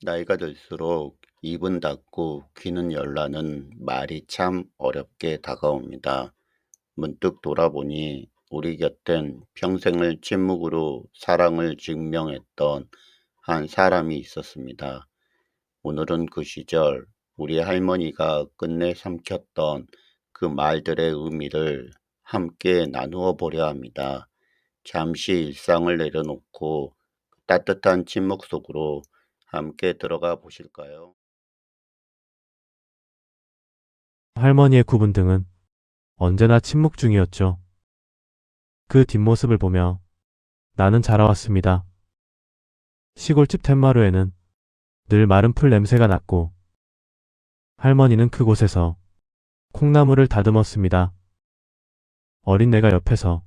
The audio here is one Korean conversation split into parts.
나이가 들수록 입은 닫고 귀는 열라는 말이 참 어렵게 다가옵니다. 문득 돌아보니 우리 곁엔 평생을 침묵으로 사랑을 증명했던 한 사람이 있었습니다. 오늘은 그 시절 우리 할머니가 끝내 삼켰던 그 말들의 의미를 함께 나누어 보려 합니다. 잠시 일상을 내려놓고 따뜻한 침묵 속으로 함께 들어가 보실까요? 할머니의 구분 등은 언제나 침묵 중이었죠. 그 뒷모습을 보며 나는 자라왔습니다. 시골집 텐마루에는 늘 마른 풀 냄새가 났고 할머니는 그곳에서 콩나물을 다듬었습니다. 어린 내가 옆에서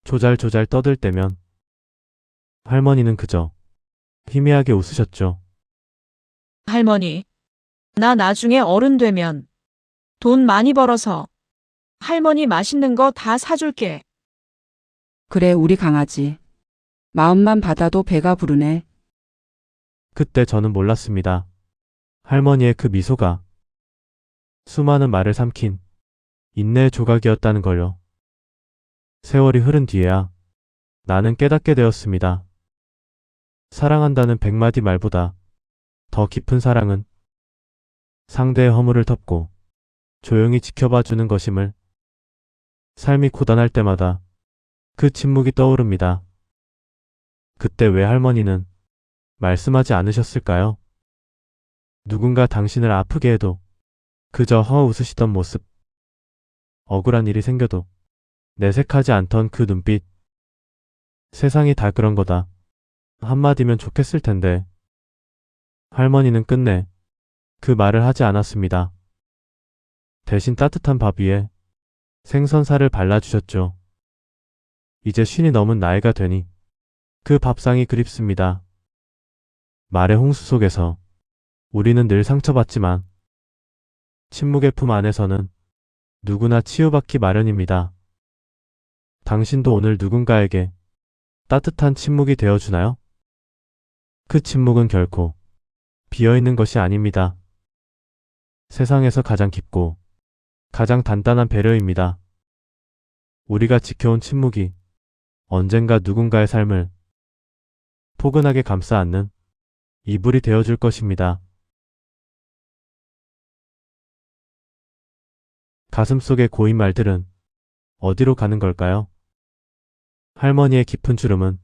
조잘조잘 떠들 때면 할머니는 그저 희미하게 웃으셨죠. 할머니, 나 나중에 어른 되면 돈 많이 벌어서 할머니 맛있는 거 다 사줄게. 그래, 우리 강아지. 마음만 받아도 배가 부르네. 그때 저는 몰랐습니다. 할머니의 그 미소가 수많은 말을 삼킨 인내의 조각이었다는 걸요. 세월이 흐른 뒤에야 나는 깨닫게 되었습니다. 사랑한다는 100마디 말보다 더 깊은 사랑은 상대의 허물을 덮고 조용히 지켜봐 주는 것임을. 삶이 고단할 때마다 그 침묵이 떠오릅니다. 그때 왜 할머니는 말씀하지 않으셨을까요? 누군가 당신을 아프게 해도 그저 허 웃으시던 모습. 억울한 일이 생겨도 내색하지 않던 그 눈빛. 세상이 다 그런 거다. 한마디면 좋겠을 텐데. 할머니는 끝내 그 말을 하지 않았습니다. 대신 따뜻한 밥 위에 생선살을 발라주셨죠. 이제 50이 넘은 나이가 되니 그 밥상이 그립습니다. 말의 홍수 속에서 우리는 늘 상처받지만 침묵의 품 안에서는 누구나 치유받기 마련입니다. 당신도 오늘 누군가에게 따뜻한 침묵이 되어주나요? 그 침묵은 결코 비어있는 것이 아닙니다. 세상에서 가장 깊고 가장 단단한 배려입니다. 우리가 지켜온 침묵이 언젠가 누군가의 삶을 포근하게 감싸 안는 이불이 되어줄 것입니다. 가슴속의 고인 말들은 어디로 가는 걸까요? 할머니의 깊은 주름은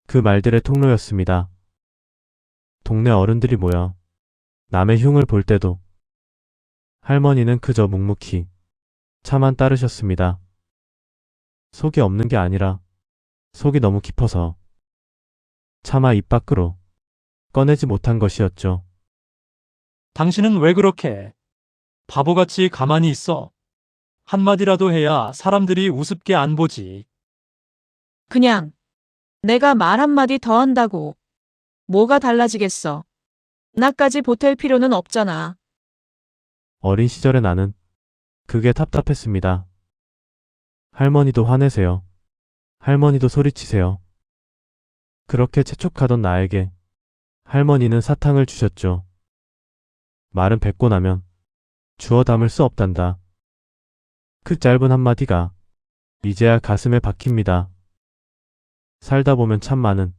그 말들의 통로였습니다. 동네 어른들이 모여 남의 흉을 볼 때도 할머니는 그저 묵묵히 차만 따르셨습니다. 속이 없는 게 아니라 속이 너무 깊어서 차마 입 밖으로 꺼내지 못한 것이었죠. 당신은 왜 그렇게 바보같이 가만히 있어? 한마디라도 해야 사람들이 우습게 안 보지. 그냥 내가 말 한마디 더 한다고 뭐가 달라지겠어. 나까지 보탤 필요는 없잖아. 어린 시절의 나는 그게 답답했습니다. 할머니도 화내세요. 할머니도 소리치세요. 그렇게 재촉하던 나에게 할머니는 사탕을 주셨죠. 말은 뱉고 나면 주워 담을 수 없단다. 그 짧은 한마디가 이제야 가슴에 박힙니다. 살다 보면 참 많은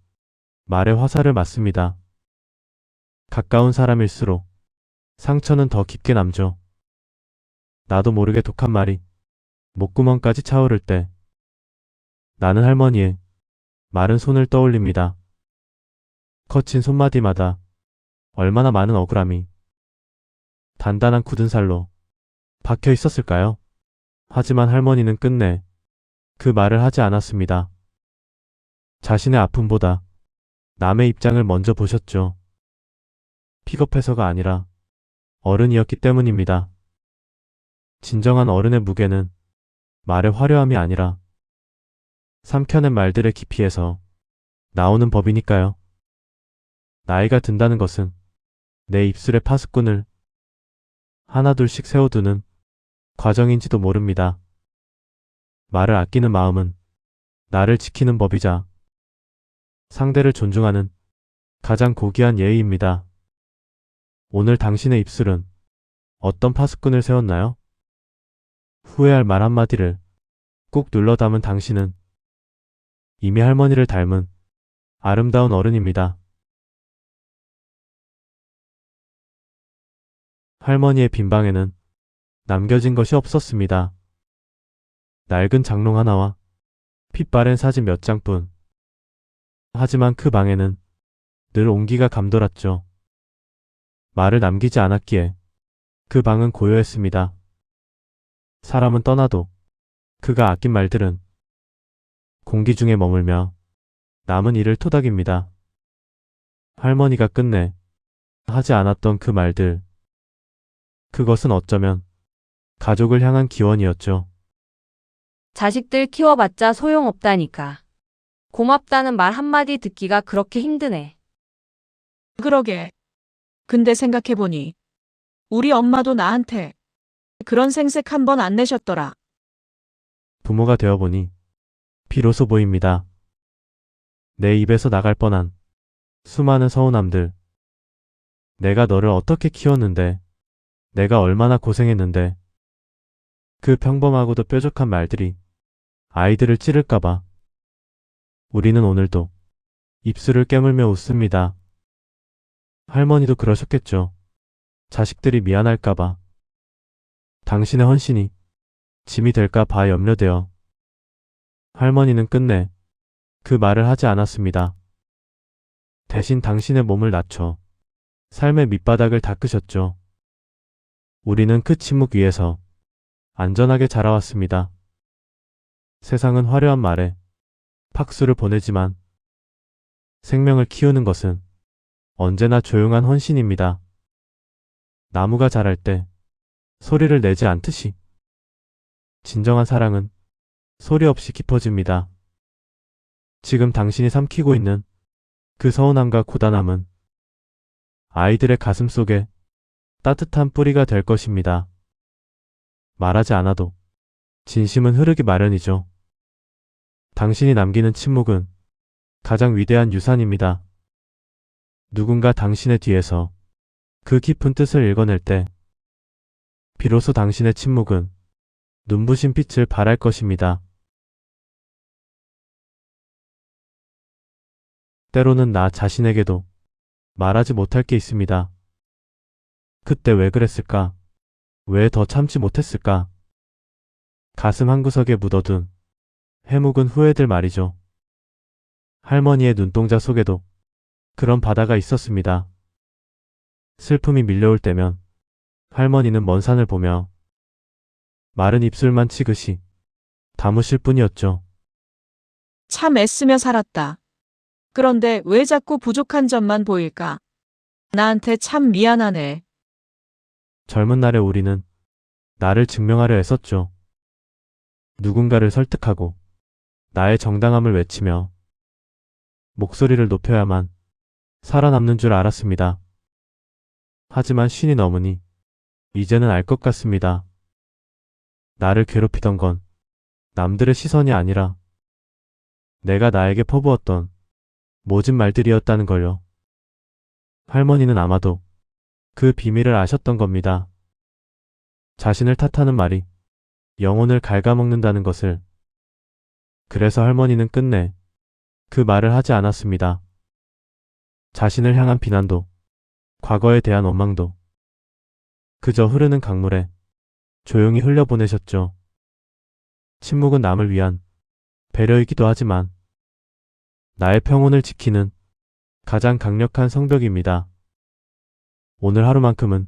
말의 화살을 맞습니다. 가까운 사람일수록 상처는 더 깊게 남죠. 나도 모르게 독한 말이 목구멍까지 차오를 때 나는 할머니의 마른 손을 떠올립니다. 거친 손마디마다 얼마나 많은 억울함이 단단한 굳은 살로 박혀 있었을까요? 하지만 할머니는 끝내 그 말을 하지 않았습니다. 자신의 아픔보다 남의 입장을 먼저 보셨죠. 픽업해서가 아니라 어른이었기 때문입니다. 진정한 어른의 무게는 말의 화려함이 아니라 삼켜낸 말들의 깊이에서 나오는 법이니까요. 나이가 든다는 것은 내 입술의 파스꾼을 하나둘씩 세워두는 과정인지도 모릅니다. 말을 아끼는 마음은 나를 지키는 법이자 상대를 존중하는 가장 고귀한 예의입니다. 오늘 당신의 입술은 어떤 파수꾼을 세웠나요? 후회할 말 한마디를 꾹 눌러 담은 당신은 이미 할머니를 닮은 아름다운 어른입니다. 할머니의 빈방에는 남겨진 것이 없었습니다. 낡은 장롱 하나와 핏바랜 사진 몇 장뿐. 하지만 그 방에는 늘 온기가 감돌았죠. 말을 남기지 않았기에 그 방은 고요했습니다. 사람은 떠나도 그가 아낀 말들은 공기 중에 머물며 남은 이를 토닥입니다. 할머니가 끝내 하지 않았던 그 말들. 그것은 어쩌면 가족을 향한 기원이었죠. 자식들 키워봤자 소용없다니까. 고맙다는 말 한마디 듣기가 그렇게 힘드네. 그러게. 근데 생각해보니 우리 엄마도 나한테 그런 생색 한 번 안 내셨더라. 부모가 되어보니 비로소 보입니다. 내 입에서 나갈 뻔한 수많은 서운함들. 내가 너를 어떻게 키웠는데, 내가 얼마나 고생했는데, 그 평범하고도 뾰족한 말들이 아이들을 찌를까봐 우리는 오늘도 입술을 깨물며 웃습니다. 할머니도 그러셨겠죠. 자식들이 미안할까봐, 당신의 헌신이 짐이 될까봐 염려되어. 할머니는 끝내 그 말을 하지 않았습니다. 대신 당신의 몸을 낮춰 삶의 밑바닥을 닦으셨죠. 우리는 그 침묵 위에서 안전하게 자라왔습니다. 세상은 화려한 말에 박수를 보내지만 생명을 키우는 것은 언제나 조용한 헌신입니다. 나무가 자랄 때 소리를 내지 않듯이 진정한 사랑은 소리 없이 깊어집니다. 지금 당신이 삼키고 있는 그 서운함과 고단함은 아이들의 가슴 속에 따뜻한 뿌리가 될 것입니다. 말하지 않아도 진심은 흐르기 마련이죠. 당신이 남기는 침묵은 가장 위대한 유산입니다. 누군가 당신의 뒤에서 그 깊은 뜻을 읽어낼 때 비로소 당신의 침묵은 눈부신 빛을 발할 것입니다. 때로는 나 자신에게도 말하지 못할 게 있습니다. 그때 왜 그랬을까? 왜 더 참지 못했을까? 가슴 한구석에 묻어둔 해묵은 후회들 말이죠. 할머니의 눈동자 속에도 그런 바다가 있었습니다. 슬픔이 밀려올 때면 할머니는 먼 산을 보며 마른 입술만 치긋이 담으실 뿐이었죠. 참 애쓰며 살았다. 그런데 왜 자꾸 부족한 점만 보일까? 나한테 참 미안하네. 젊은 날의 우리는 나를 증명하려 애썼죠. 누군가를 설득하고 나의 정당함을 외치며 목소리를 높여야만 살아남는 줄 알았습니다. 하지만 쉰이 넘으니 이제는 알 것 같습니다. 나를 괴롭히던 건 남들의 시선이 아니라 내가 나에게 퍼부었던 모진 말들이었다는 걸요. 할머니는 아마도 그 비밀을 아셨던 겁니다. 자신을 탓하는 말이 영혼을 갉아먹는다는 것을. 그래서 할머니는 끝내 그 말을 하지 않았습니다. 자신을 향한 비난도, 과거에 대한 원망도 그저 흐르는 강물에 조용히 흘려보내셨죠. 침묵은 남을 위한 배려이기도 하지만 나의 평온을 지키는 가장 강력한 성벽입니다. 오늘 하루만큼은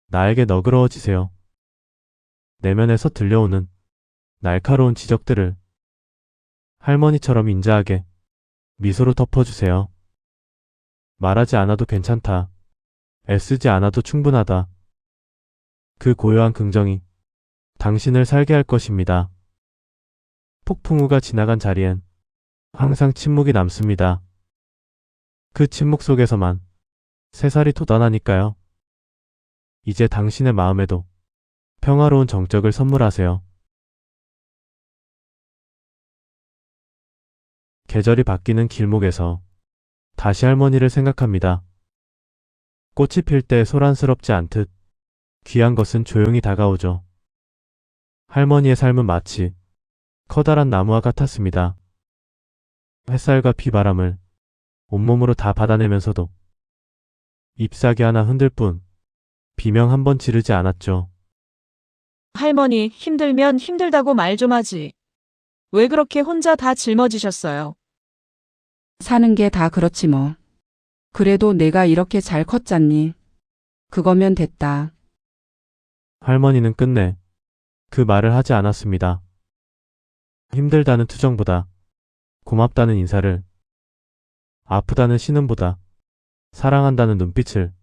나에게 너그러워지세요. 내면에서 들려오는 날카로운 지적들을 할머니처럼 인자하게 미소로 덮어주세요. 말하지 않아도 괜찮다. 애쓰지 않아도 충분하다. 그 고요한 긍정이 당신을 살게 할 것입니다. 폭풍우가 지나간 자리엔 항상 침묵이 남습니다. 그 침묵 속에서만 새살이 돋아나니까요. 이제 당신의 마음에도 평화로운 정적을 선물하세요. 계절이 바뀌는 길목에서 다시 할머니를 생각합니다. 꽃이 필 때 소란스럽지 않듯 귀한 것은 조용히 다가오죠. 할머니의 삶은 마치 커다란 나무와 같았습니다. 햇살과 비바람을 온몸으로 다 받아내면서도 잎사귀 하나 흔들 뿐 비명 한 번 지르지 않았죠. 할머니, 힘들면 힘들다고 말 좀 하지. 왜 그렇게 혼자 다 짊어지셨어요? 사는 게 다 그렇지 뭐. 그래도 내가 이렇게 잘 컸잖니. 그거면 됐다. 할머니는 끝내 그 말을 하지 않았습니다. 힘들다는 투정보다 고맙다는 인사를, 아프다는 신음보다 사랑한다는 눈빛을,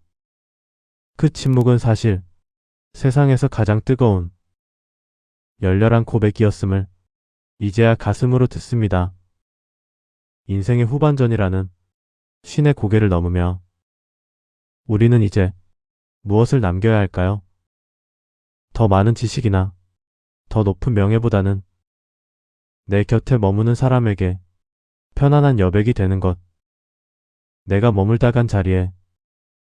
그 침묵은 사실 세상에서 가장 뜨거운 열렬한 고백이었음을 이제야 가슴으로 듣습니다. 인생의 후반전이라는 신의 고개를 넘으며 우리는 이제 무엇을 남겨야 할까요? 더 많은 지식이나 더 높은 명예보다는 내 곁에 머무는 사람에게 편안한 여백이 되는 것. 내가 머물다 간 자리에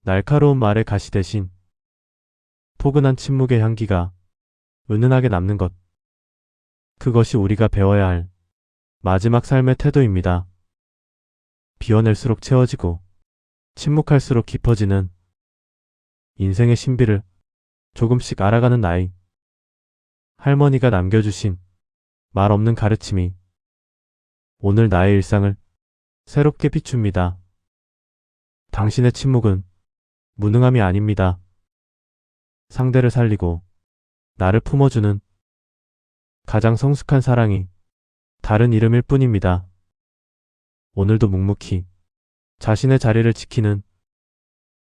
날카로운 말의 가시 대신 포근한 침묵의 향기가 은은하게 남는 것. 그것이 우리가 배워야 할 마지막 삶의 태도입니다. 비워낼수록 채워지고 침묵할수록 깊어지는 인생의 신비를 조금씩 알아가는 나이. 할머니가 남겨주신 말 없는 가르침이 오늘 나의 일상을 새롭게 비춥니다. 당신의 침묵은 무능함이 아닙니다. 상대를 살리고 나를 품어주는 가장 성숙한 사랑이 다른 이름일 뿐입니다. 오늘도 묵묵히 자신의 자리를 지키는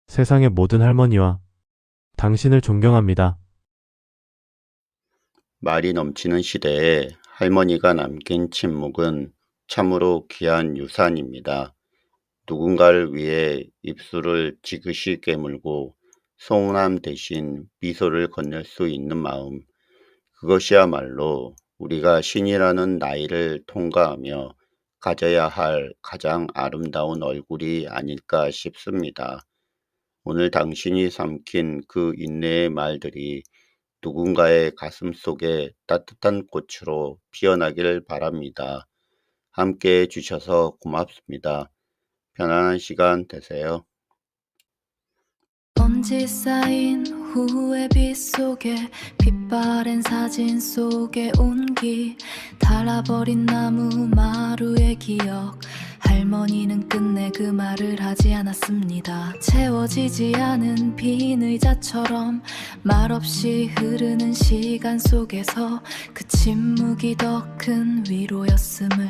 세상의 모든 할머니와 당신을 존경합니다. 말이 넘치는 시대에 할머니가 남긴 침묵은 참으로 귀한 유산입니다. 누군가를 위해 입술을 지그시 깨물고 서운함 대신 미소를 건넬 수 있는 마음, 그것이야말로 우리가 신이라는 나이를 통과하며 가져야 할 가장 아름다운 얼굴이 아닐까 싶습니다. 오늘 당신이 삼킨 그 인내의 말들이 누군가의 가슴 속에 따뜻한 꽃으로 피어나길 바랍니다. 함께 해주셔서 고맙습니다. 편안한 시간 되세요. 먼지 쌓인 후회 빛 속에 빛바랜 사진 속에 온기 닳아버린 나무 마루의 기억 할머니는 끝내 그 말을 하지 않았습니다. 채워지지 않은 빈 의자처럼 말없이 흐르는 시간 속에서 그 침묵이 더 큰 위로였음을